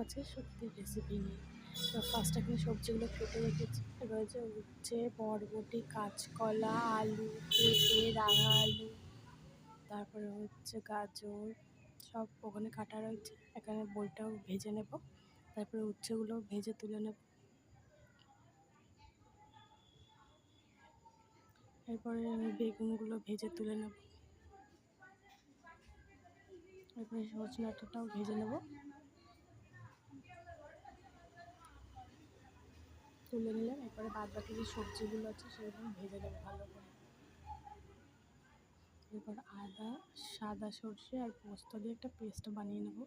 মাছের শুক্তির রেসিপি নিয়ে। তো ফার্স্ট এখানে সবজিগুলো কেটে রেখেছি। রয়েছে উচ্ছে, বরবটি, কাঁচকলা, আলু, পেঁপে, রাঙা আলু, তারপরে হচ্ছে গাজর, সব ওখানে কাটা রয়েছে। এখানে বইটাও ভেজে নেব, তারপরে উচ্ছেগুলো ভেজে তুলে নেব। এরপরে আমি বেগুনগুলো ভেজে তুলে নেব। এরপরে সজনে ডাঁটাটাও ভেজে নেব, তুলে নিলাম। এরপরে বাদ বাকি যে সবজিগুলো আছে সেগুলো ভেজে নেব ভালো করে। এরপর আদা, সাদা সর্ষে আর পোস্ত দিয়ে একটা পেস্ট বানিয়ে নেব।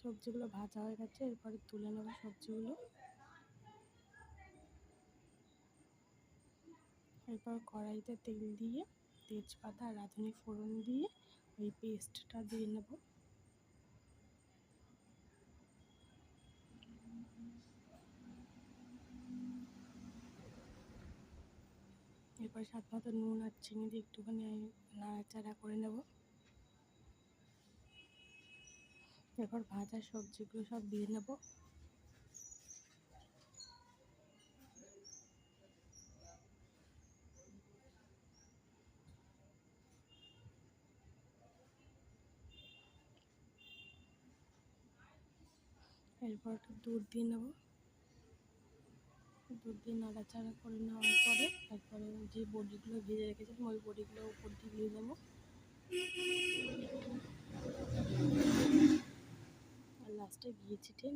সবজিগুলো ভাজা হয়ে গেছে, এরপরে তুলে নেব সবজিগুলো। এরপর কড়াইতে তেল দিয়ে তেজপাতা আর রাঁধুনি ফোড়ন দিয়ে ওই পেস্টটা দিয়ে নেব। এরপর স্বাদ মতো নুন আর চিনি দিয়ে একটুখানি নাড়াচাড়া করে নেব। এরপর ভাজা সবজিগুলো সব দিয়ে নেব। এরপর একটু দুধ দিয়ে নেব। দুধ দিয়ে নাড়াচাড়া করে নেওয়ার পরে তারপরে যে বড়িগুলো ভেজে রেখেছিলাম ওই বড়িগুলো উপর দিয়ে দেব। আর লাস্টে ঘি ছিটিয়ে